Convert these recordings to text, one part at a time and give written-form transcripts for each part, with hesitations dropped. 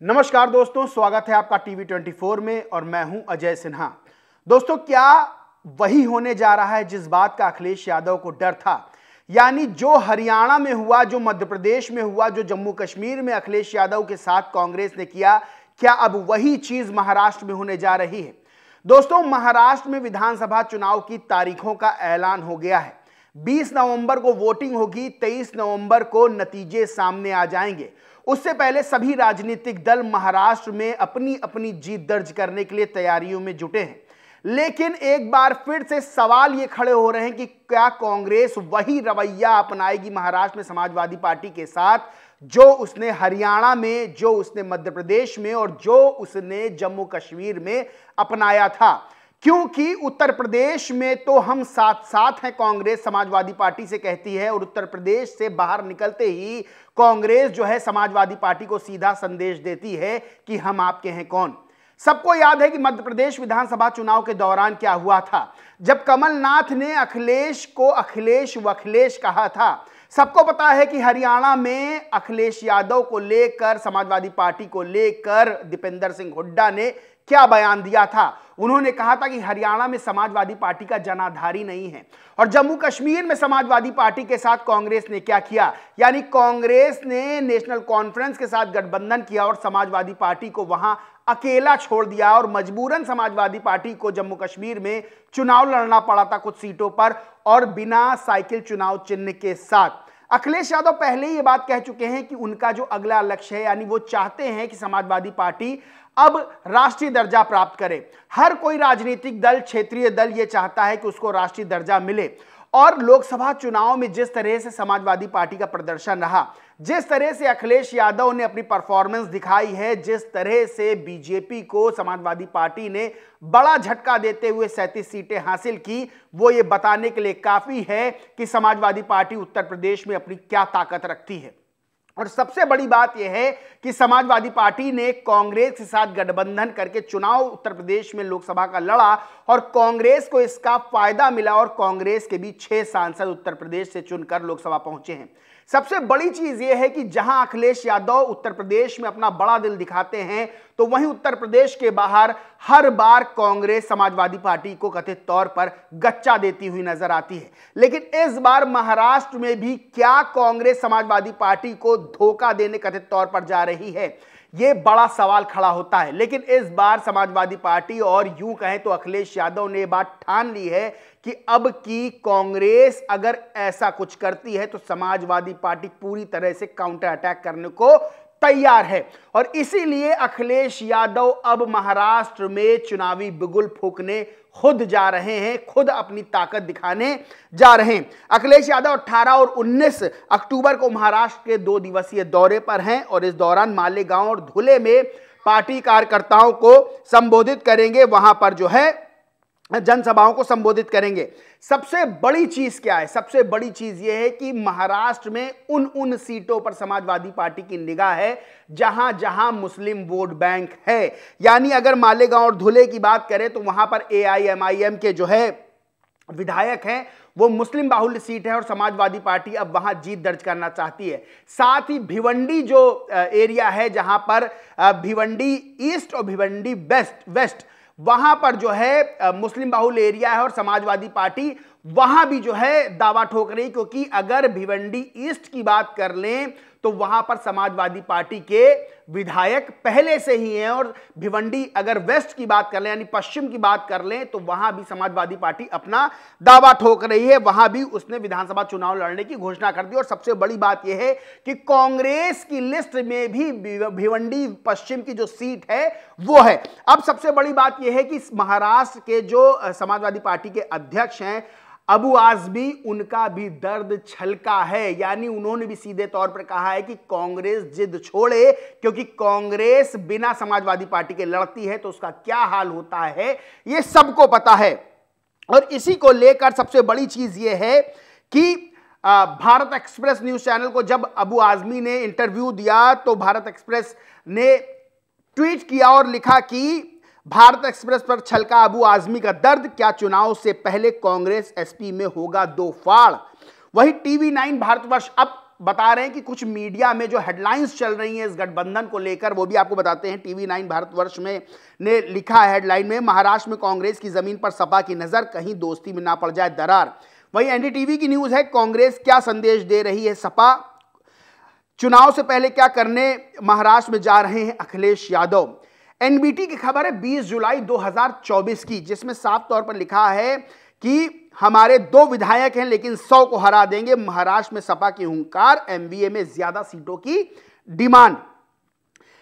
नमस्कार दोस्तों, स्वागत है आपका टीवी 24 में और मैं हूं अजय सिन्हा। दोस्तों, क्या वही होने जा रहा है जिस बात का अखिलेश यादव को डर था? यानी जो हरियाणा में हुआ, जो मध्य प्रदेश में हुआ, जो जम्मू कश्मीर में अखिलेश यादव के साथ कांग्रेस ने किया, क्या अब वही चीज महाराष्ट्र में होने जा रही है? दोस्तों, महाराष्ट्र में विधानसभा चुनाव की तारीखों का ऐलान हो गया है। 20 नवंबर को वोटिंग होगी, 23 नवंबर को नतीजे सामने आ जाएंगे। उससे पहले सभी राजनीतिक दल महाराष्ट्र में अपनी अपनी जीत दर्ज करने के लिए तैयारियों में जुटे हैं। लेकिन एक बार फिर से सवाल ये खड़े हो रहे हैं कि क्या कांग्रेस वही रवैया अपनाएगी महाराष्ट्र में समाजवादी पार्टी के साथ, जो उसने हरियाणा में, जो उसने मध्य प्रदेश में और जो उसने जम्मू कश्मीर में अपनाया था? क्योंकि उत्तर प्रदेश में तो हम साथ साथ हैं, कांग्रेस समाजवादी पार्टी से कहती है, और उत्तर प्रदेश से बाहर निकलते ही कांग्रेस जो है समाजवादी पार्टी को सीधा संदेश देती है कि हम आपके हैं कौन। सबको याद है कि मध्य प्रदेश विधानसभा चुनाव के दौरान क्या हुआ था, जब कमलनाथ ने अखिलेश को अखिलेश वखिलेश कहा था। सबको पता है कि हरियाणा में अखिलेश यादव को लेकर, समाजवादी पार्टी को लेकर दीपेंद्र सिंह हुड्डा ने क्या बयान दिया था। उन्होंने कहा था कि हरियाणा में समाजवादी पार्टी का जनाधारी नहीं है। और जम्मू कश्मीर में समाजवादी पार्टी के साथ कांग्रेस ने क्या किया, यानी कांग्रेस ने नेशनल कॉन्फ्रेंस के साथ गठबंधन किया और समाजवादी पार्टी को वहां अकेला छोड़ दिया और मजबूरन समाजवादी पार्टी को जम्मू कश्मीर में चुनाव लड़ना पड़ा था कुछ सीटों पर, और बिना साइकिल चुनाव चिन्ह के साथ। अखिलेश यादव पहले ही ये बात कह चुके हैं कि उनका जो अगला लक्ष्य है, यानी वो चाहते हैं कि समाजवादी पार्टी अब राष्ट्रीय दर्जा प्राप्त करे। हर कोई राजनीतिक दल, क्षेत्रीय दल ये चाहता है कि उसको राष्ट्रीय दर्जा मिले। और लोकसभा चुनाव में जिस तरह से समाजवादी पार्टी का प्रदर्शन रहा, जिस तरह से अखिलेश यादव ने अपनी परफॉर्मेंस दिखाई है, जिस तरह से बीजेपी को समाजवादी पार्टी ने बड़ा झटका देते हुए 37 सीटें हासिल की, वो ये बताने के लिए काफी है कि समाजवादी पार्टी उत्तर प्रदेश में अपनी क्या ताकत रखती है। और सबसे बड़ी बात यह है कि समाजवादी पार्टी ने कांग्रेस के साथ गठबंधन करके चुनाव उत्तर प्रदेश में लोकसभा का लड़ा और कांग्रेस को इसका फायदा मिला और कांग्रेस के भी 6 सांसद उत्तर प्रदेश से चुनकर लोकसभा पहुंचे हैं। सबसे बड़ी चीज यह है कि जहां अखिलेश यादव उत्तर प्रदेश में अपना बड़ा दिल दिखाते हैं, तो वहीं उत्तर प्रदेश के बाहर हर बार कांग्रेस समाजवादी पार्टी को कथित तौर पर गच्चा देती हुई नजर आती है। लेकिन इस बार महाराष्ट्र में भी क्या कांग्रेस समाजवादी पार्टी को धोखा देने कथित तौर पर जा रही है, यह बड़ा सवाल खड़ा होता है। लेकिन इस बार समाजवादी पार्टी, और यूं कहें तो अखिलेश यादव ने बात ठान ली है कि अब की कांग्रेस अगर ऐसा कुछ करती है तो समाजवादी पार्टी पूरी तरह से काउंटर अटैक करने को तैयार है। और इसीलिए अखिलेश यादव अब महाराष्ट्र में चुनावी बिगुल फूंकने खुद जा रहे हैं, खुद अपनी ताकत दिखाने जा रहे हैं। अखिलेश यादव 18 और 19 अक्टूबर को महाराष्ट्र के 2 दिवसीय दौरे पर हैं और इस दौरान मालेगांव और धुले में पार्टी कार्यकर्ताओं को संबोधित करेंगे, वहां पर जो है जनसभाओं को संबोधित करेंगे। सबसे बड़ी चीज क्या है? सबसे बड़ी चीज यह है कि महाराष्ट्र में उन सीटों पर समाजवादी पार्टी की निगाह है जहां जहां मुस्लिम वोट बैंक है। यानी अगर मालेगांव और धुले की बात करें तो वहां पर AIMIM के जो है विधायक हैं, वो मुस्लिम बाहुल्य सीट है और समाजवादी पार्टी अब वहां जीत दर्ज करना चाहती है। साथ ही भिवंडी जो एरिया है, जहां पर भिवंडी ईस्ट और भिवंडी वेस्ट, वहां पर जो है मुस्लिम बाहुल्य एरिया है और समाजवादी पार्टी वहां भी जो है दावा ठोक रही, क्योंकि अगर भिवंडी ईस्ट की बात कर लें तो वहां पर समाजवादी पार्टी के विधायक पहले से ही हैं, और भिवंडी अगर वेस्ट की बात कर लें, यानी पश्चिम की बात कर लें, तो वहां भी समाजवादी पार्टी अपना दावा ठोक रही है। वहां भी उसने विधानसभा चुनाव लड़ने की घोषणा कर दी। और सबसे बड़ी बात यह है कि कांग्रेस की लिस्ट में भी भिवंडी पश्चिम की जो सीट है वो है। अब सबसे बड़ी बात यह है कि महाराष्ट्र के जो समाजवादी पार्टी के अध्यक्ष हैं अबू आजमी, उनका भी दर्द छलका है। यानी उन्होंने भी सीधे तौर पर कहा है कि कांग्रेस जिद छोड़े, क्योंकि कांग्रेस बिना समाजवादी पार्टी के लड़ती है तो उसका क्या हाल होता है ये सबको पता है। और इसी को लेकर सबसे बड़ी चीज ये है कि भारत एक्सप्रेस न्यूज चैनल को जब अबू आजमी ने इंटरव्यू दिया तो भारत एक्सप्रेस ने ट्वीट किया और लिखा कि भारत एक्सप्रेस पर छलका अबू आजमी का दर्द, क्या चुनाव से पहले कांग्रेस एसपी में होगा 2 फाड़। वही TV9 भारतवर्ष, अब बता रहे हैं कि कुछ मीडिया में जो हेडलाइंस चल रही हैं इस गठबंधन को लेकर, वो भी आपको बताते हैं। TV9 भारतवर्ष में ने लिखा है हेडलाइन में, महाराष्ट्र में कांग्रेस की जमीन पर सपा की नजर, कहीं दोस्ती में ना पड़ जाए दरार। वहीं NDTV की न्यूज है, कांग्रेस क्या संदेश दे रही है सपा, चुनाव से पहले क्या करने महाराष्ट्र में जा रहे हैं अखिलेश यादव। NBT की खबर है 20 जुलाई 2024 की, जिसमें साफ तौर पर लिखा है कि हमारे 2 विधायक हैं लेकिन 100 को हरा देंगे, महाराष्ट्र में सपा की हुंकार, MVA में ज्यादा सीटों की डिमांड।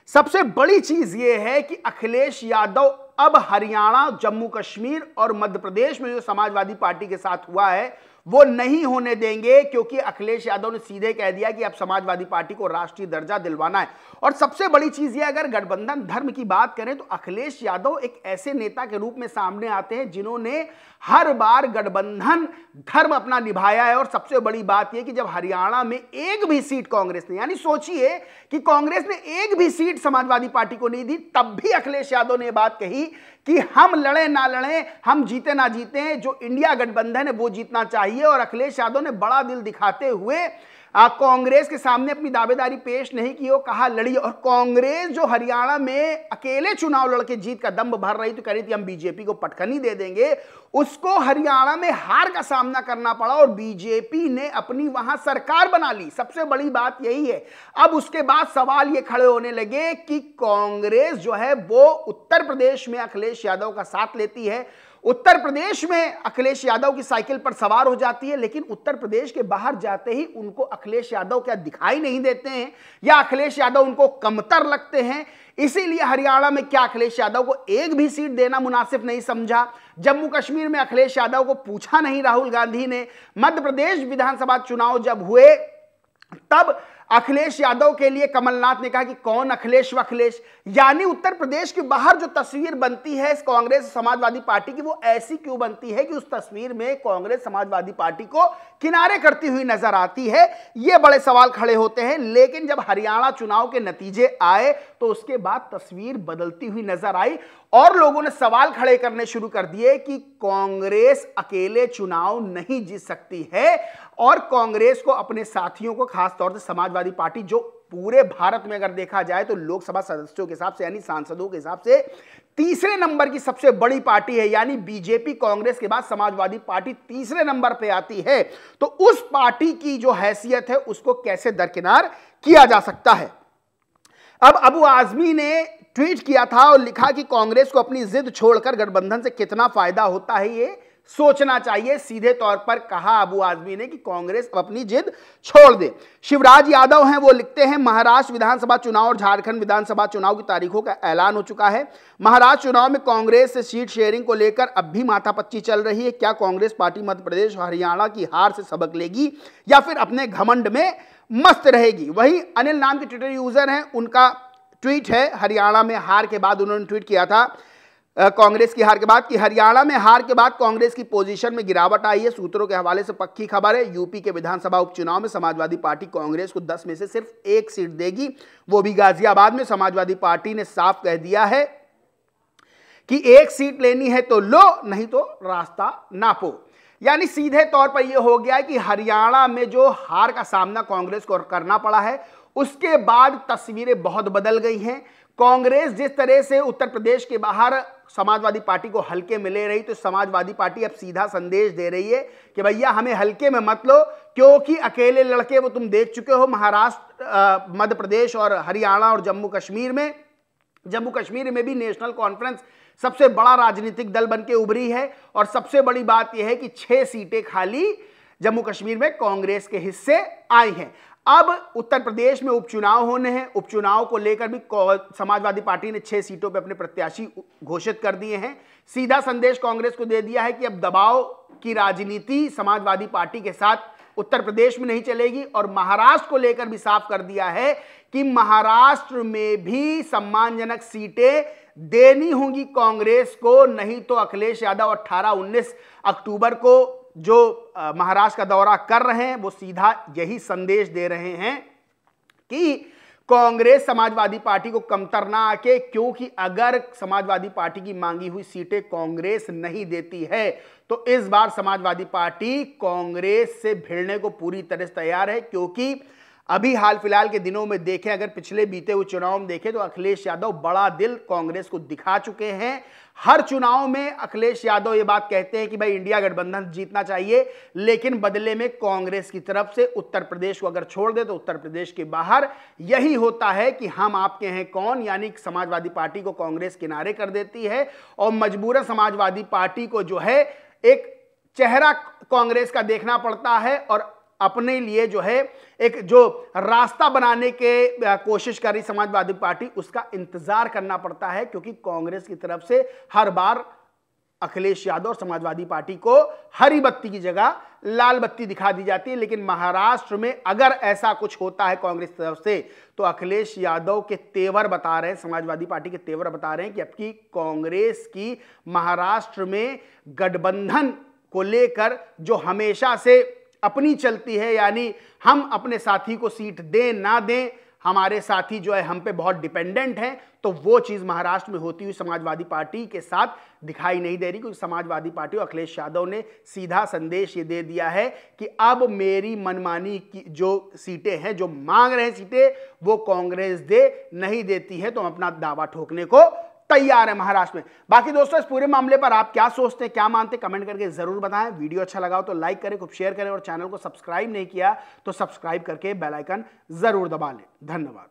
सबसे बड़ी चीज यह है कि अखिलेश यादव अब हरियाणा, जम्मू कश्मीर और मध्य प्रदेश में जो समाजवादी पार्टी के साथ हुआ है वो नहीं होने देंगे, क्योंकि अखिलेश यादव ने सीधे कह दिया कि अब समाजवादी पार्टी को राष्ट्रीय दर्जा दिलवाना है। और सबसे बड़ी चीज ये, अगर गठबंधन धर्म की बात करें तो अखिलेश यादव एक ऐसे नेता के रूप में सामने आते हैं जिन्होंने हर बार गठबंधन धर्म अपना निभाया है। और सबसे बड़ी बात यह कि जब हरियाणा में एक भी सीट कांग्रेस ने, यानी सोचिए कि कांग्रेस ने एक भी सीट समाजवादी पार्टी को नहीं दी, तब भी अखिलेश यादव ने यह बात कही कि हम लड़े ना लड़े, हम जीते ना जीते, जो इंडिया गठबंधन है वो जीतना चाहिए। और अखिलेश यादव ने बड़ा दिल दिखाते हुए कांग्रेस के सामने अपनी दावेदारी पेश नहीं की, वो कहा लड़ी। और कांग्रेस जो हरियाणा में अकेले चुनाव लड़के जीत का दम भर रही तो कह रही थी हम बीजेपी को पटखनी दे देंगे, उसको हरियाणा में हार का सामना करना पड़ा और बीजेपी ने अपनी वहां सरकार बना ली। सबसे बड़ी बात यही है। अब उसके बाद सवाल ये खड़े होने लगे कि कांग्रेस जो है वो उत्तर प्रदेश में अखिलेश यादव का साथ लेती है, उत्तर प्रदेश में अखिलेश यादव की साइकिल पर सवार हो जाती है, लेकिन उत्तर प्रदेश के बाहर जाते ही उनको अखिलेश यादव क्या दिखाई नहीं देते हैं, या अखिलेश यादव उनको कमतर लगते हैं। इसीलिए हरियाणा में क्या अखिलेश यादव को एक भी सीट देना मुनासिब नहीं समझा। जम्मू कश्मीर में अखिलेश यादव को पूछा नहीं राहुल गांधी ने। मध्य प्रदेश विधानसभा चुनाव जब हुए तब अखिलेश यादव के लिए कमलनाथ ने कहा कि कौन अखिलेश व अखिलेश, यानी उत्तर प्रदेश के बाहर जो तस्वीर बनती है इस कांग्रेस समाजवादी पार्टी की वो ऐसी क्यों बनती है कि उस तस्वीर में कांग्रेस समाजवादी पार्टी को किनारे करती हुई नजर आती है। ये बड़े सवाल खड़े होते हैं। लेकिन जब हरियाणा चुनाव के नतीजे आए तो उसके बाद तस्वीर बदलती हुई नजर आई और लोगों ने सवाल खड़े करने शुरू कर दिए कि कांग्रेस अकेले चुनाव नहीं जीत सकती है और कांग्रेस को अपने साथियों को, खासतौर से समाजवादी पार्टी जो पूरे भारत में अगर देखा जाए तो लोकसभा सदस्यों के हिसाब से यानी सांसदों के हिसाब से तीसरे नंबर की सबसे बड़ी पार्टी है, यानी बीजेपी कांग्रेस के बाद समाजवादी पार्टी तीसरे नंबर पे आती है, तो उस पार्टी की जो हैसियत है उसको कैसे दरकिनार किया जा सकता है। अब अबू आजमी ने ट्वीट किया था और लिखा कि कांग्रेस को अपनी जिद छोड़कर गठबंधन से कितना फायदा होता है ये सोचना चाहिए। सीधे तौर पर कहा अबू आजमी ने कि कांग्रेस अपनी जिद छोड़ दे। शिवराज यादव हैं, वो लिखते हैं महाराष्ट्र विधानसभा चुनाव और झारखंड विधानसभा चुनाव की तारीखों का ऐलान हो चुका है। महाराष्ट्र चुनाव में कांग्रेस से सीट शेयरिंग को लेकर अब भी माथापच्ची चल रही है। क्या कांग्रेस पार्टी मध्य प्रदेश और हरियाणा की हार से सबक लेगी या फिर अपने घमंड में मस्त रहेगी। वहीं अनिल नाम के ट्विटर यूजर हैं, उनका ट्वीट है हरियाणा में हार के बाद, उन्होंने ट्वीट किया था कांग्रेस की हार के बाद कि हरियाणा में हार के बाद कांग्रेस की पोजीशन में गिरावट आई है। सूत्रों के हवाले से पक्की खबर है, यूपी के विधानसभा उपचुनाव में समाजवादी पार्टी कांग्रेस को 10 में से सिर्फ 1 सीट देगी, वो भी गाजियाबाद में। समाजवादी पार्टी ने साफ कह दिया है कि 1 सीट लेनी है तो लो, नहीं तो रास्ता नापो। यानी सीधे तौर पर यह हो गया कि हरियाणा में जो हार का सामना कांग्रेस को करना पड़ा है उसके बाद तस्वीरें बहुत बदल गई हैं। कांग्रेस जिस तरह से उत्तर प्रदेश के बाहर समाजवादी पार्टी को हल्के में ले रही, तो समाजवादी पार्टी अब सीधा संदेश दे रही है कि भैया हमें हल्के में मत लो, क्योंकि अकेले लड़के वो तुम देख चुके हो महाराष्ट्र, मध्य प्रदेश और हरियाणा और जम्मू कश्मीर में। जम्मू कश्मीर में भी नेशनल कॉन्फ्रेंस सबसे बड़ा राजनीतिक दल बन के उभरी है और सबसे बड़ी बात यह है कि 6 सीटें खाली जम्मू कश्मीर में कांग्रेस के हिस्से आई हैं। अब उत्तर प्रदेश में उपचुनाव होने हैं, उपचुनाव को लेकर भी समाजवादी पार्टी ने 6 सीटों पर अपने प्रत्याशी घोषित कर दिए हैं। सीधा संदेश कांग्रेस को दे दिया है कि अब दबाव की राजनीति समाजवादी पार्टी के साथ उत्तर प्रदेश में नहीं चलेगी और महाराष्ट्र को लेकर भी साफ कर दिया है कि महाराष्ट्र में भी सम्मानजनक सीटें देनी होंगी कांग्रेस को, नहीं तो अखिलेश यादव 18-19 अक्टूबर को जो महाराष्ट्र का दौरा कर रहे हैं वो सीधा यही संदेश दे रहे हैं कि कांग्रेस समाजवादी पार्टी को कमतर ना आके, क्योंकि अगर समाजवादी पार्टी की मांगी हुई सीटें कांग्रेस नहीं देती है तो इस बार समाजवादी पार्टी कांग्रेस से भिड़ने को पूरी तरह से तैयार है, क्योंकि अभी हाल फिलहाल के दिनों में देखें, अगर पिछले बीते हुए चुनाव में देखें तो अखिलेश यादव बड़ा दिल कांग्रेस को दिखा चुके हैं। हर चुनाव में अखिलेश यादव ये बात कहते हैं कि भाई इंडिया गठबंधन जीतना चाहिए, लेकिन बदले में कांग्रेस की तरफ से उत्तर प्रदेश को अगर छोड़ दे तो उत्तर प्रदेश के बाहर यही होता है कि हम आपके हैं कौन, यानी समाजवादी पार्टी को कांग्रेस किनारे कर देती है और मजबूरन समाजवादी पार्टी को जो है एक चेहरा कांग्रेस का देखना पड़ता है और अपने लिए जो है एक जो रास्ता बनाने के कोशिश कर रही समाजवादी पार्टी उसका इंतजार करना पड़ता है, क्योंकि कांग्रेस की तरफ से हर बार अखिलेश यादव और समाजवादी पार्टी को हरी बत्ती की जगह लाल बत्ती दिखा दी जाती है। लेकिन महाराष्ट्र में अगर ऐसा कुछ होता है कांग्रेस की तरफ से तो अखिलेश यादव के तेवर बता रहे हैं, समाजवादी पार्टी के तेवर बता रहे हैं कि अब की कांग्रेस की महाराष्ट्र में गठबंधन को लेकर जो हमेशा से अपनी चलती है, यानी हम अपने साथी को सीट दें ना दें, हमारे साथी जो है हम पे बहुत डिपेंडेंट हैं, तो वो चीज महाराष्ट्र में होती हुई समाजवादी पार्टी के साथ दिखाई नहीं दे रही, क्योंकि समाजवादी पार्टी और अखिलेश यादव ने सीधा संदेश ये दे दिया है कि अब मेरी मनमानी की जो सीटें हैं, जो मांग रहे हैं सीटें, वो कांग्रेस दे नहीं देती है, तो हम अपना दावा ठोकने को तैयार है महाराष्ट्र में। बाकी दोस्तों इस पूरे मामले पर आप क्या सोचते हैं, क्या मानते हैं, कमेंट करके जरूर बताएं। वीडियो अच्छा लगा हो तो लाइक करें, खूब शेयर करें और चैनल को सब्सक्राइब नहीं किया तो सब्सक्राइब करके बेल आइकन जरूर दबा लें। धन्यवाद।